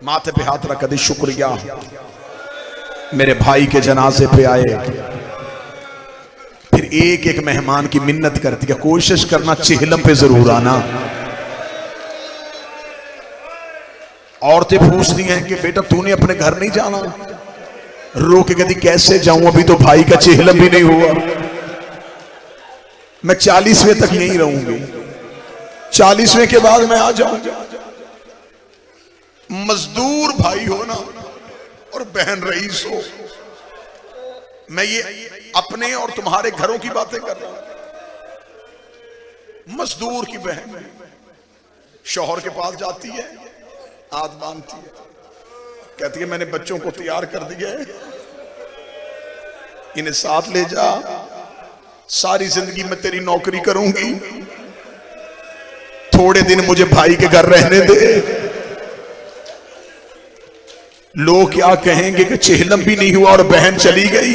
माथे पे हाथ रख दी, शुक्रिया मेरे भाई के जनाजे पे आए। फिर एक एक मेहमान की मिन्नत करती है, कोशिश करना चेहलम पे जरूर आना। औरतें पूछती हैं कि बेटा तूने अपने घर नहीं जाना? रो के कहती कैसे जाऊं, अभी तो भाई का चेहलम भी नहीं हुआ। मैं 40वें तक यहीं रहूंगी, 40वें के बाद मैं आ जाऊंगा। मजदूर भाई हो ना और बहन रईस हो। मैं ये अपने और तुम्हारे घरों की बातें कर रहा हूं। मजदूर की बहन शौहर के पास जाती है, हाथ बांधती है, कहती है मैंने बच्चों को तैयार कर दिया है, इन्हें साथ ले जा, सारी जिंदगी में तेरी नौकरी करूंगी, थोड़े दिन मुझे भाई के घर रहने दे। लोग क्या कहेंगे कि चेहलम भी नहीं हुआ और बहन चली गई।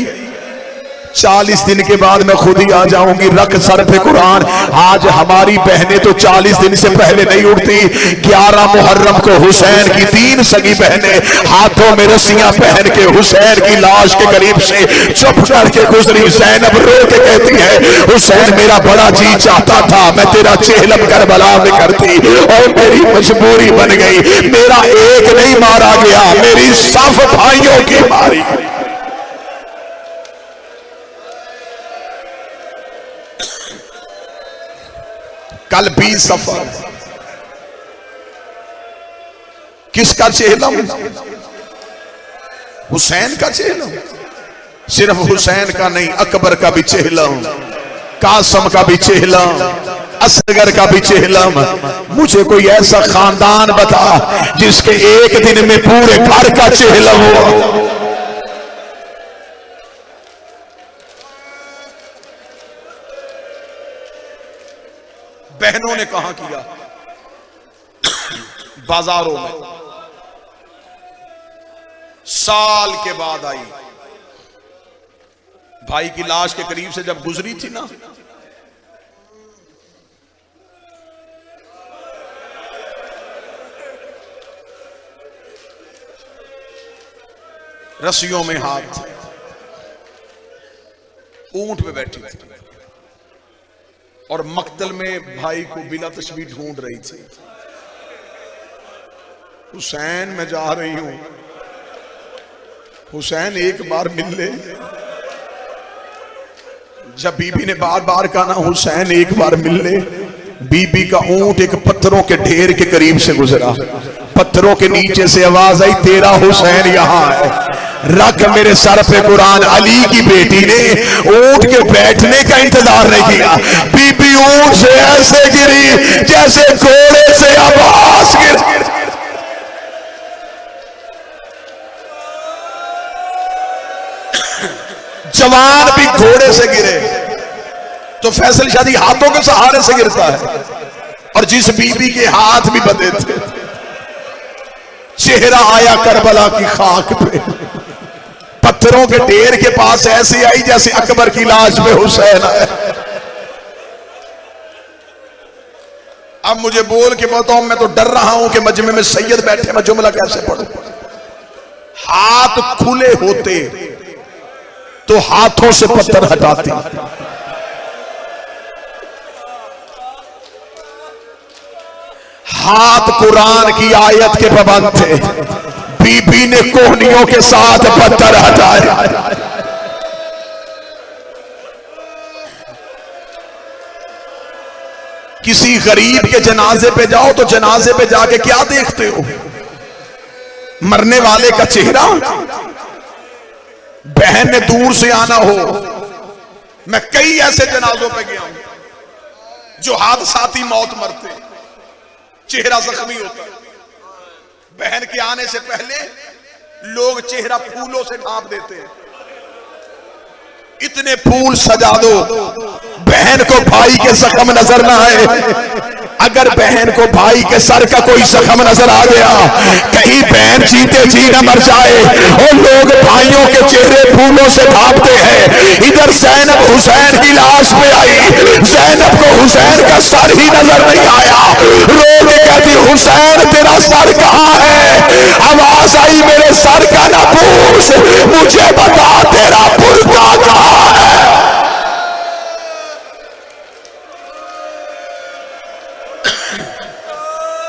40 दिन के बाद मैं खुद ही आ जाऊंगी। रख सर पे कुरान। आज हमारी बहनें तो 40 दिन से पहले नहीं उठती। 11 मुहर्रम को हुसैन की 3 सगी बहनें हाथों में रस्सियां पहन के हुसैन की लाश के करीब से चुप करके गुजरी। ज़ैनब रो के कहती है हुसैन मेरा बड़ा जी चाहता था मैं तेरा चेहलम करबला में करती और मेरी मजबूरी बन गई। मेरा एक नहीं मारा गया, मेरी सब भाइयों की मारी। कल 20 सफर किसका चेहलम? हुसैन का चेहलम। सिर्फ हुसैन का नहीं, अकबर का भी चेहलम, कासम का भी चेहलम, असगर का भी चेहलम। मुझे कोई ऐसा खानदान बता जिसके एक दिन में पूरे घर का चेहलम हो। बहनों ने कहां किया? बाजारों में। साल के बाद आई, भाई की लाश के करीब से जब गुजरी थी ना, रस्सियों में हाथ, ऊंट पे बैठी थी और मक्तल में भाई को बिला तशबीह ढूंढ रही थी। हुसैन मैं जा रही हूं, हुसैन एक बार मिल ले। जब बीबी ने बार बार कहा ना हुसैन एक बार मिल ले, बीबी का ऊंट एक पत्थरों के ढेर के करीब से गुजरा। पत्थरों के नीचे से आवाज आई तेरा हुसैन यहां है। रख मेरे सर पे कुरान। अली की बेटी ने ऊंट के बैठने का इंतजार नहीं किया, बीबी ऊंट से ऐसे गिरी जैसे घोड़े से अब्बास गिर। जवान भी घोड़े से गिरे तो फैसल शादी हाथों के सहारे से गिरता है, और जिस बीबी के हाथ भी बंधे थे, चेहरा आया करबला की खाक पे। पत्थरों के ढेर के पास ऐसे आई जैसे अकबर की लाश में हुसैन आया। अब मुझे बोल के बताओ, मैं तो डर रहा हूं कि मजमे में सैयद बैठे, मैं जुमला कैसे पढ़ूं? हाथ खुले होते तो हाथों से पत्थर हटाती। हाथ कुरान की आयत के पाबंद थे, बीबी ने कोहनियों के साथ पत्थर हटाए। किसी गरीब के जनाजे पे जाओ तो जनाजे पे जाके क्या देखते हो? मरने वाले का चेहरा। बहन ने दूर से आना हो, मैं कई ऐसे जनाजों पे गया हूं जो हादसाती मौत मरते, चेहरा जख्मी होता है। बहन के आने से पहले लोग चेहरा फूलों से ढांप देते हैं। इतने फूल सजा दो बहन को भाई के जख्म नजर ना आए। अगर बहन को भाई के सर का कोई जख्म नजर आ गया, कहीं बहन जीते जी न मर जाए, और लोग भाइयों के चेहरे फूलों से ढांपते हैं। इधर ज़ैनब हुसैन की लाश पे आई, ज़ैनब को हुसैन का सर ही नजर नहीं आया। रो के कहती हुसैन तेरा सर कहां है? अब आवाज आई मेरे सर का ना पूछ, मुझे बता तेरा बुर्का कहाँ है।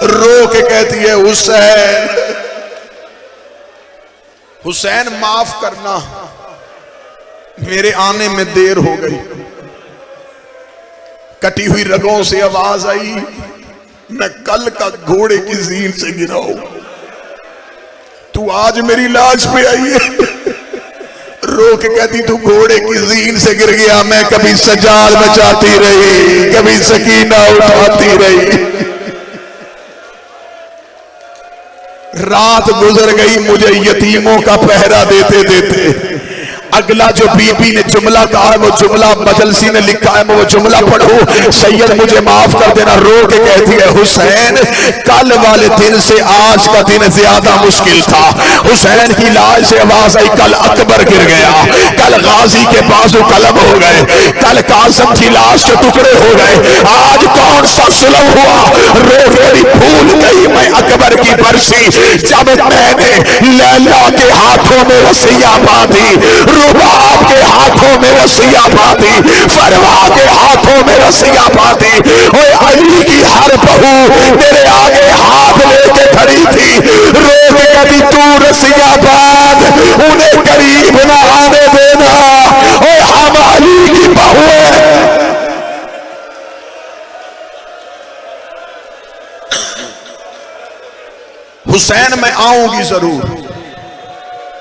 रो के कहती है हुसैन, हुसैन माफ करना, मेरे आने में देर हो गई। कटी हुई रगों से आवाज आई, मैं कल का घोड़े की जीन से गिरा हूं, तू आज मेरी लाश पे आई है। रो के कहती तू घोड़े की जीन से गिर गया, मैं कभी सजाद बचाती रही, कभी सकीना उठाती रही। रात गुजर गई मुझे यतीमों का पहरा देते देते। अगला जो बीबी ने जुमला कहा है वो जुमला मजलसी ने लिखा है, मैं वो जुमला पढ़ूं। सैयद मुझे माफ कर देना। रो के कहती है हुसैन, कल वाले दिन से आज का दिन ज्यादा मुश्किल था। हुसैन की लाश से आवाज आई, कल अकबर गिर गया, कल गाजी के बाजू कलम हो गए, कल कासिम की लाश के टुकड़े हो गए, आज कौन सा सुलभ हुआ। रो मेरी भूल गई मैं अकबर की बरसी, जब मैंने लैला के हाथों में रसिया बांधी, रुबाब के हाथों में रसिया बांधी, फरवा के हाथों में रसिया बांधी। ओए अली की हर बहू मेरे आगे हाथ लेके खड़ी थी। रो के कभी तू रसिया बांध, उन्हें करीब ना आने देना। ओए हम अली की बहू है। हुसैन मैं आऊंगी जरूर,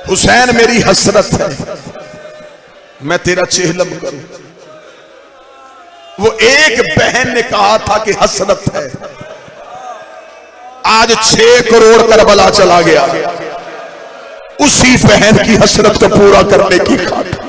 हुसैन मेरी हसरत है, मैं तेरा चेहलम करूं। वो एक बहन ने कहा था कि हसरत है, आज 6 करोड़ करबला चला गया उसी बहन की हसरत को पूरा करने की खातिर।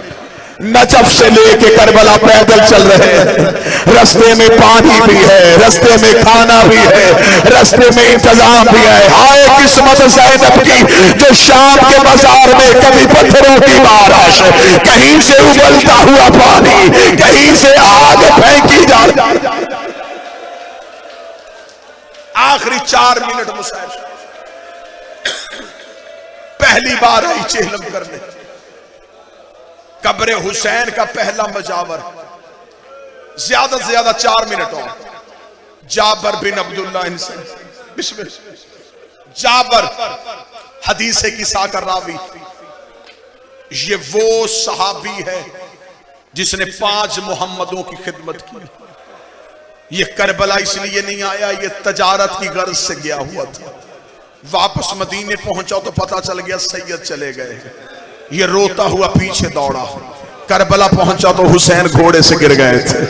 नजफ से लेके करबला पैदल चल रहे हैं, रास्ते में पानी भी है, रास्ते में खाना भी है, रास्ते में इंतजाम भी है। हाय किस्मत ज़ैनब की जो शाम के बाजार में कभी पत्थरों की बारिश, कहीं से उबलता हुआ पानी, कहीं से आग फेंकी जा। आखिरी 4 मिनट मुसाहिब पहली बार आई चेहलम करने। कब्र हुसैन का पहला मजावर, ज्यादा से ज्यादा 4 मिनट और। जाबर बिन अब्दुल्ला इनसे जाबर हदीस किस्सा का रावी, ये वो सहाबी है जिसने 5 मोहम्मदों की खिदमत की। ये करबला इसलिए नहीं आया, ये तजारत की गर्ज से गया हुआ था। वापस मदीने पहुंचा तो पता चल गया सैयद चले गए हैं। ये रोता हुआ पीछे दौड़ा, करबला पहुंचा तो हुसैन घोड़े से गिर गए थे।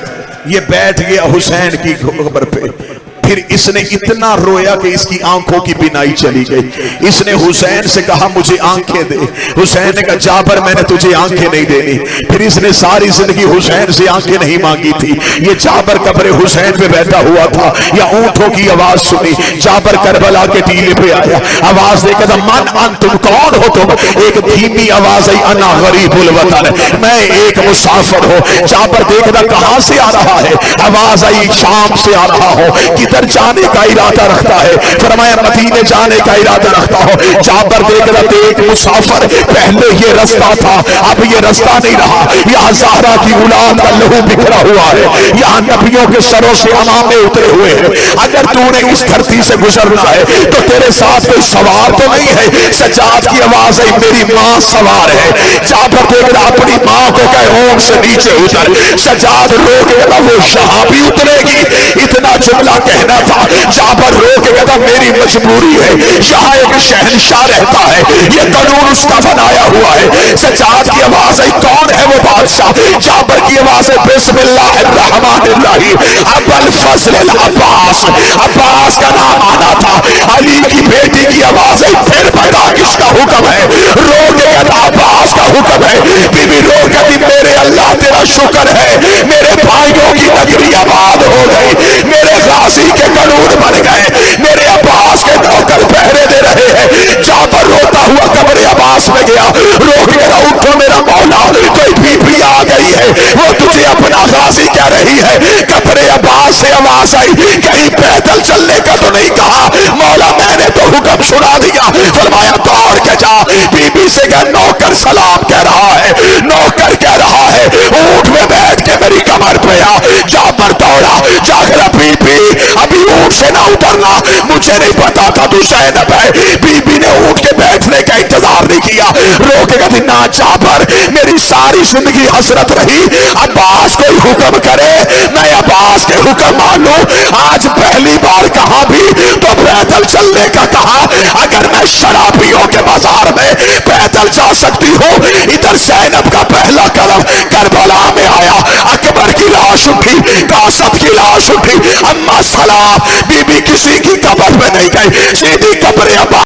ये बैठ गया हुसैन की खबर पे। फिर इसने इतना रोया कि इसकी आंखों की बिनाई चली गई। इसने हुसैन से कहा मुझे आंखें दे। हुसैन ने कहा जाबर मैंने तुझे आंखें नहीं देनी। फिर इसने सारी जिंदगी हुसैन से आंखें नहीं मांगी थी। ये जाबर कब्र हुसैन पे बैठा हुआ था, या ऊंटों की आवाज सुनी। जाबर करबला के टीले पे आया, आवाज देकर मन अन तुम कौन हो तुम। एक धीमी आवाज आई, अना गरीबुल वतन, मैं एक मुसाफिर हूँ। जाबर देखना कहां से आ रहा है, आवाज आई शाम से आ रहा हो। किधर जाने का इरादा रखता है, फरमाया मदीने जाने का इरादा रखता हो। जाबर देख रहा एक मुसाफिर, पहले ये रास्ता था अब ये रास्ता नहीं रहा। यहाँ ज़हरा की औलाद का लहू बिखरा हुआ है, यहाँ नबियों के सरों से अमामे उतरे हुए हैं। अगर तूने इस धरती से गुजरना है तो तेरे साथ कोई सवार तो नहीं है। सज्जाद की आवाज है मेरी माँ सवार है। जाबर देख रहा अपनी माँ को कहे ओम से नीचे उतर। सज्जाद रो के कहता वो यहाँ भी उतरेगी। इतना जुमला कहना था। जाबर रो के कहता मेरी मजबूरी है, यहाँ एक शहंशाह रहता है, ये कानून उसका बनाया हुआ है। सज्जाद की आवाज है कौन है वो बादशाह। जाबर की आवाज है बिस्मिल्लाहिर्रहमानिर्रहीम अबुल फजल अब्बास। अब्बास का नाम आना था। अली की बेटी की आवाज है फिर बता किसका हुक्म है। रो के कहता अब्बास का हुक्म है। बीबी रो कहती मेरे अल्लाह तेरा शुक्र है, मेरे भाइयों की नगरी आबाद हो गई, मेरे गाजी के कानून बन गए, मेरे अब्बास के नौकर पहरे दे रहे हैं। जाबर रोता हुआ कब्र अब्बास में गया, रो के उठो मेरा मौला कोई बीबी आ गई है, वो तुझे अपना गाजी कह रही है। कब्र अब्बास से आवाज आई कहीं पैदल चलने का तो नहीं कहा। मौला मैंने तो हुक्म सुना दिया। फरमाया दौड़ बीबी से कह नौकर सलाम कह रहा है, नौकर कह रहा है ऊंट में बैठ के मेरी कमर पे आ। जाफर दौड़ा, जाकर बीबी अभी ऊंट से ना उतरना, मुझे नहीं पता था तू ज़ैनब है। बीबी ने ऊंट के बैठने का इंतजार नहीं किया, रोके कहती ना जाफर, मेरी सारी जिंदगी हसरत रही अब्बास कोई हुक्म करे मैं अब्बास के हुक्म मान लूं। आज पहली बार कहा भी तो पैदल चलने का कहा, अगर मैं शराबियों के बाजार में पैदल जा सकती हूँ। इधर ज़ैनब का पहला कदम करबला में आया, अकबर की लाश उठी, कासम की लाश उठी, अम्मा सलाम बीबी किसी की कब्र में नहीं गई, सीधी कब्र अब्बास